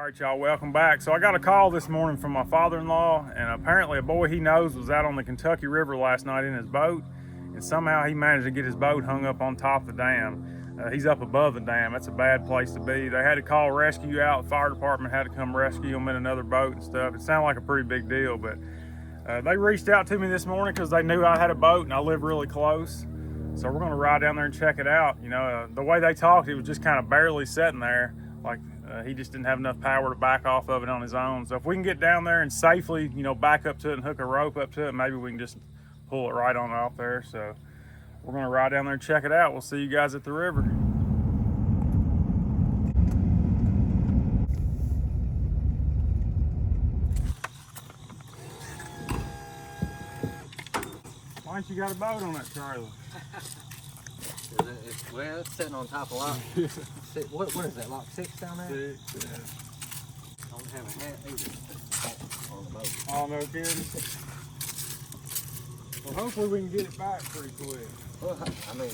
right, y'all, welcome back. So I got a call this morning from my father-in-law, and apparently a boy he knows was out on the Kentucky River last night in his boat, and somehow he managed to get his boat hung up on top of the dam. He's up above the dam. That's a bad place to be. They had to call rescue out. Fire department had to come rescue him in another boat and stuff. It sounded like a pretty big deal, but they reached out to me this morning because they knew I had a boat and I live really close. So we're gonna ride down there and check it out. You know, the way they talked, it was just kind of barely sitting there. Like he just didn't have enough power to back off of it on his own. So if we can get down there and safely, you know, back up to it and hook a rope up to it, maybe we can just pull it right on off there. So we're gonna ride down there and check it out. We'll see you guys at the river. Why ain't you got a boat on that trailer? Well, it's sitting on top of lock. What is that, lock 6 down there? 6, yeah. I don't have a hat either on the boat. Oh, no kidding. Well, hopefully we can get it back pretty quick. Well, I mean,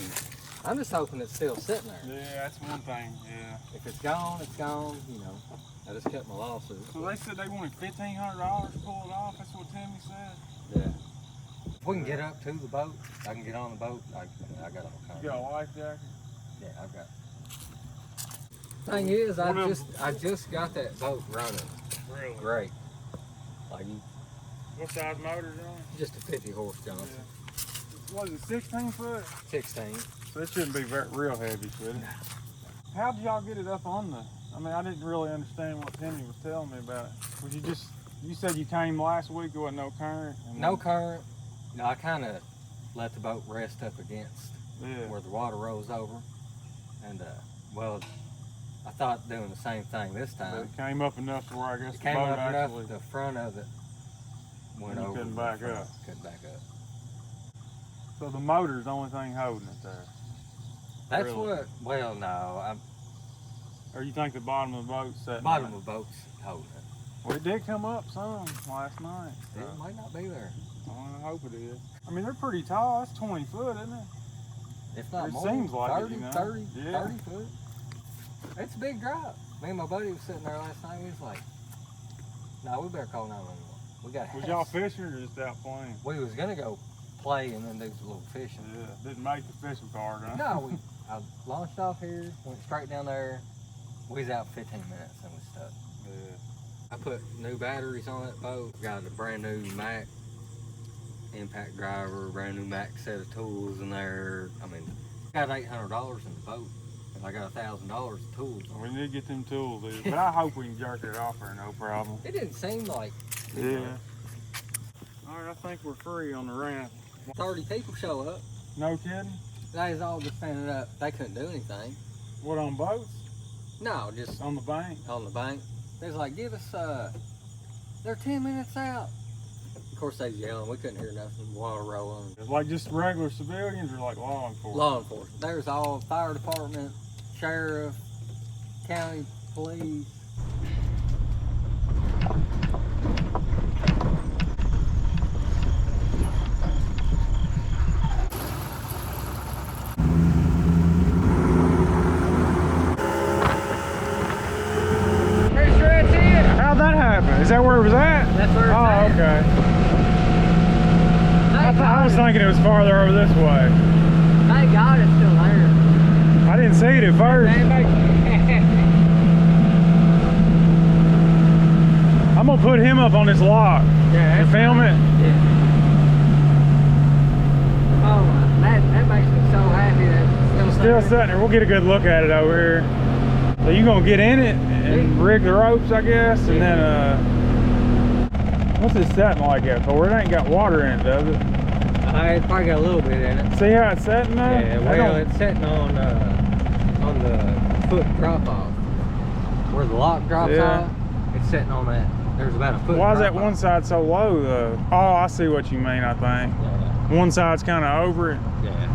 I'm just hoping it's still sitting there. Yeah, that's one thing, yeah. If it's gone, it's gone, you know. I just cut my lawsuit. So they said they wanted $1,500 to pull it off. That's what Timmy said. Yeah. If we can get up to the boat, I can get on the boat. I got all kinds. You got a life jacket? Yeah, I've got. Thing is, I just got that boat running. Really? Great. Like What size motor is on? just a 50 horse Johnson. Yeah. What is it, 16 foot? 16. So it shouldn't be real heavy, should it? How did y'all get it up on the? I mean, I didn't really understand what Timmy was telling me about it. Was you said you came last week, there wasn't no current? No current. No, I kind of let the boat rest up against Yeah. where the water rose over. And, well, I thought doing the same thing this But time. it came up enough to where I guess It the came boat up actually... enough, the front of it went And you over. couldn't the back front. up. Couldn't back up. So the motor's the only thing holding it there? That's Really? what, well, no, Or you think the bottom of the boat's setting? bottom there? of the boat's holding it. Well, it did come up some last night. So It might not be there. I hope it is. I mean, they're pretty tall. That's 20 foot, isn't it? If not It more, seems like it, 30, you know? 30, Yeah. 30 foot. It's a big drop. Me and my buddy was sitting there last night. He was like, "No, we better call 911. We got." Was y'all fishing or just out playing? We was gonna go play and then do a little fishing. Yeah, didn't make the fishing card, huh? No, I launched off here, went straight down there. We was out 15 minutes and we stuck. Yeah. I put new batteries on that boat. Got a brand new Mac impact driver, brand new Mac set of tools in there. I mean, got $800 in the boat, and I got $1,000 of tools. We need to get them tools, dude. But I hope we can jerk it off there, no problem. It didn't seem like. Yeah. All right, I think we're free on the ramp. 30 people show up. No kidding? They was all just standing up. They couldn't do anything. What, on boats? No, just On the bank? on the bank. They was like, give us, they're 10 minutes out. Of course, they was yelling. We couldn't hear nothing. Water rolling. Like just regular civilians or like law enforcement? Law enforcement. There was all fire department, sheriff, county police. Pretty sure that's it. How'd that happen? Is that where it was at? That's where it's at. Oh, okay. Thank I was God. thinking it was farther over this way. Thank God it's still there. I didn't see it at first. I'm gonna put him up on this lock and film it. Yeah. Oh, that makes me so happy that it's Still sitting there. We'll get a good look at it over here. So you gonna get in it and rig the ropes, I guess, and then what's it setting like that for? It ain't got water in it, does it? It's probably got a little bit in it. See how it's setting there? Yeah, well, it's sitting on the foot drop off. Where the lock drops Yeah. off, it's sitting on that. There's about a foot. Why is that drop one off. side so low though? Oh, I see what you mean, I think. Yeah. One side's kind of over it. Yeah.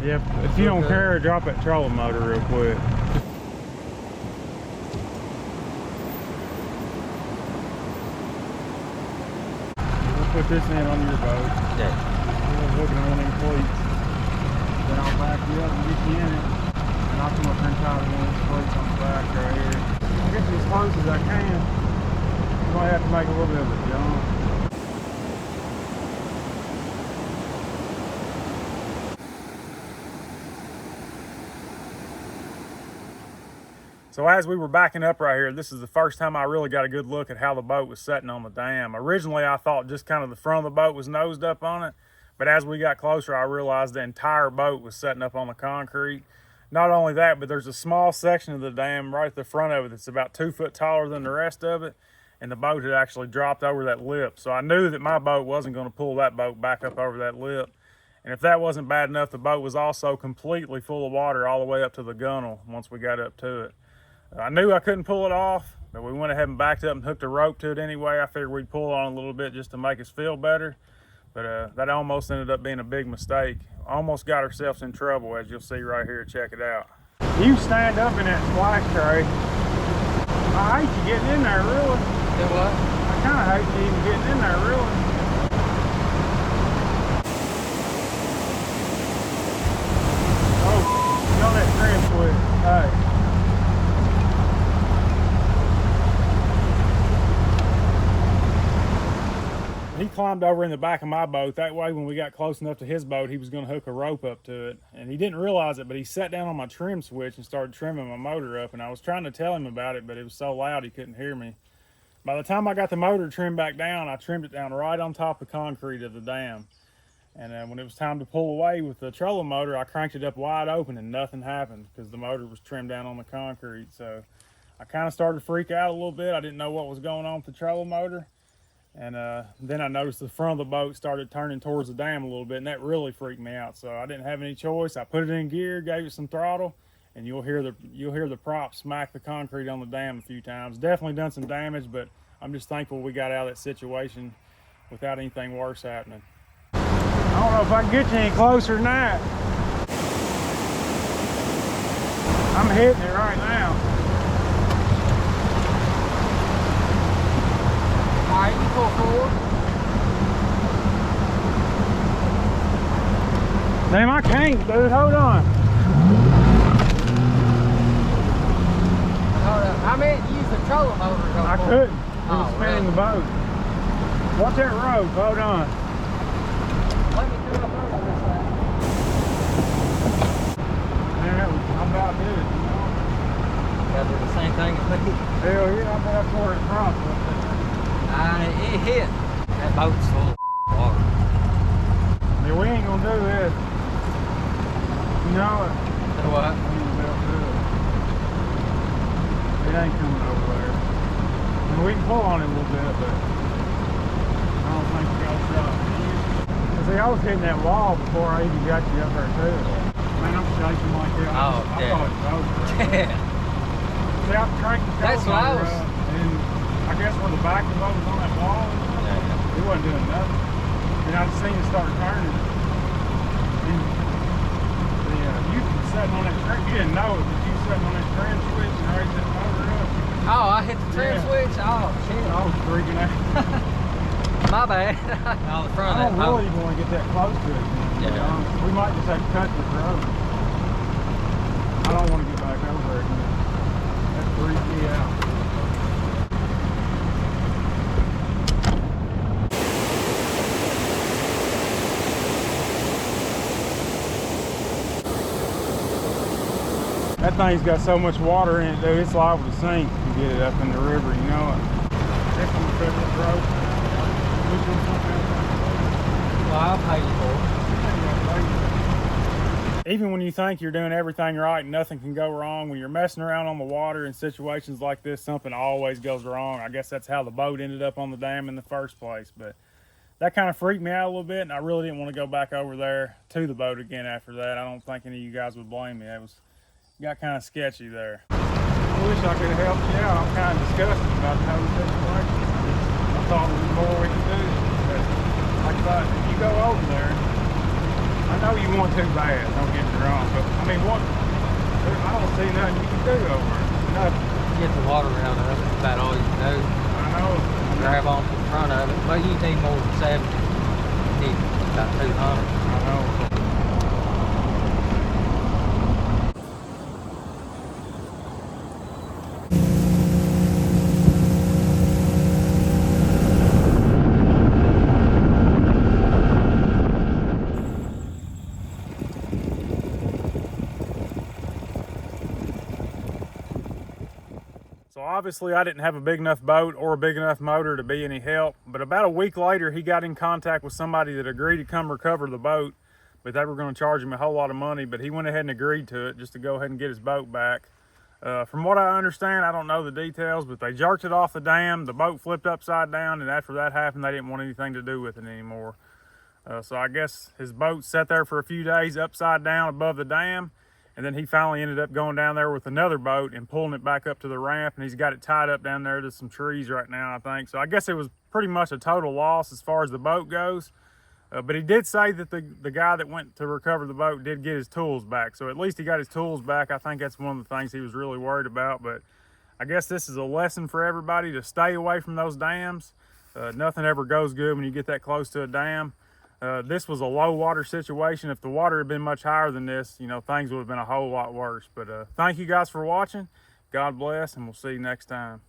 Yep. If you don't Okay. care, drop that trolling motor real quick. put this in on your boat. Yeah. We're hooking on them cleats. Then I'll back you up and get you in it. And I'll come up here and tie one of these cleats on the back right here. I'll get you as close as I can. You might have to make a little bit of a jump. So as we were backing up right here, this is the first time I really got a good look at how the boat was setting on the dam. Originally, I thought just kind of the front of the boat was nosed up on it, but as we got closer, I realized the entire boat was setting up on the concrete. Not only that, but there's a small section of the dam right at the front of it that's about 2 foot taller than the rest of it, and the boat had actually dropped over that lip. So I knew that my boat wasn't going to pull that boat back up over that lip. And if that wasn't bad enough, the boat was also completely full of water all the way up to the gunnel once we got up to it. I knew I couldn't pull it off, but we went ahead and backed up and hooked a rope to it anyway. I figured we'd pull on a little bit just to make us feel better, but that almost ended up being a big mistake. Almost got ourselves in trouble, as you'll see right here. Check it out. You stand up in that splash tray. I hate you getting in there, really. Do what? I kind of hate you even getting in there, really. Oh, you on that trim switch. Hey. He climbed over in the back of my boat. That way, when we got close enough to his boat, he was going to hook a rope up to it. And he didn't realize it, but he sat down on my trim switch and started trimming my motor up. And I was trying to tell him about it, but it was so loud he couldn't hear me. By the time I got the motor trimmed back down, I trimmed it down right on top of the concrete of the dam. And when it was time to pull away with the trolling motor, I cranked it up wide open and nothing happened because the motor was trimmed down on the concrete. So I kind of started to freak out a little bit. I didn't know what was going on with the trolling motor. And then I noticed the front of the boat started turning towards the dam a little bit, and that really freaked me out. So I didn't have any choice. I put it in gear, gave it some throttle, and you'll hear the prop smack the concrete on the dam a few times. Definitely done some damage, but I'm just thankful we got out of that situation without anything worse happening. I don't know if I can get you any closer than that. I'm hitting it right now. Alright, you pull forward. Damn, I can't, dude. Hold on. Hold up. I meant use the trolling motor. I couldn't. It was spinning the boat. Watch that rope. Hold on. Let me do it over this side. Man, I'm about to do it, you know? Gotta do the same thing as me. Hell yeah, I'm about to pour it across. It hit. That boat's full of water. Yeah, we ain't gonna do this. You know it. Do what? We ain't about to do it. It ain't coming over there. I mean, we can pull on it a little bit, but I don't think we got a shot. See, I was hitting that wall before I even got you up there too. Man, I'm shaking like that. Oh, I thought it was over. Yeah. See, I cranked the That's what I was. And I guess where the back of the boat was on that wall, Yeah. it wasn't doing nothing. And I just seen it start turning. And you sitting on that trim, you didn't know it, but you sitting on that trim switch and raised that motor up. Oh, I hit the trim switch? Oh, shit. I was freaking out. My bad. On the front I of don't that really want to get that close to it. Yeah. We might just have to cut this road. I don't want to get back over there again. That freaked me out. That thing's got so much water in it, dude, it's liable to sink and get it up in the river, you know it. This one's cut this road. Well, I'll pay you for it. Even when you think you're doing everything right and nothing can go wrong, when you're messing around on the water in situations like this, something always goes wrong. I guess that's how the boat ended up on the dam in the first place. But that kind of freaked me out a little bit, and I really didn't want to go back over there to the boat again after that. I don't think any of you guys would blame me. It got kind of sketchy there. I wish I could have helped you out. I'm kind of disgusted about the whole situation. I thought there was more we could do. But like I thought, if you go over there, I know you want to bad, don't get me wrong, but I mean, I don't see nothing you can do over it. Nothing. Get the water out of it. That's about all you can do. I know grab onto the front of it. But you need more than 70. You need about 200. I know. So obviously I didn't have a big enough boat or a big enough motor to be any help, but about a week later he got in contact with somebody that agreed to come recover the boat, but they were going to charge him a whole lot of money, but he went ahead and agreed to it just to go ahead and get his boat back. From what I understand, I don't know the details, but they jerked it off the dam, the boat flipped upside down, and after that happened they didn't want anything to do with it anymore. So I guess his boat sat there for a few days upside down above the dam, and then he finally ended up going down there with another boat and pulling it back up to the ramp, and he's got it tied up down there to some trees right now, I think. So I guess it was pretty much a total loss as far as the boat goes. But he did say that the guy that went to recover the boat did get his tools back. So at least he got his tools back. I think that's one of the things he was really worried about. But I guess this is a lesson for everybody to stay away from those dams. Nothing ever goes good when you get that close to a dam. This was a low water situation. If the water had been much higher than this, you know, things would have been a whole lot worse. But thank you guys for watching. God bless, and we'll see you next time.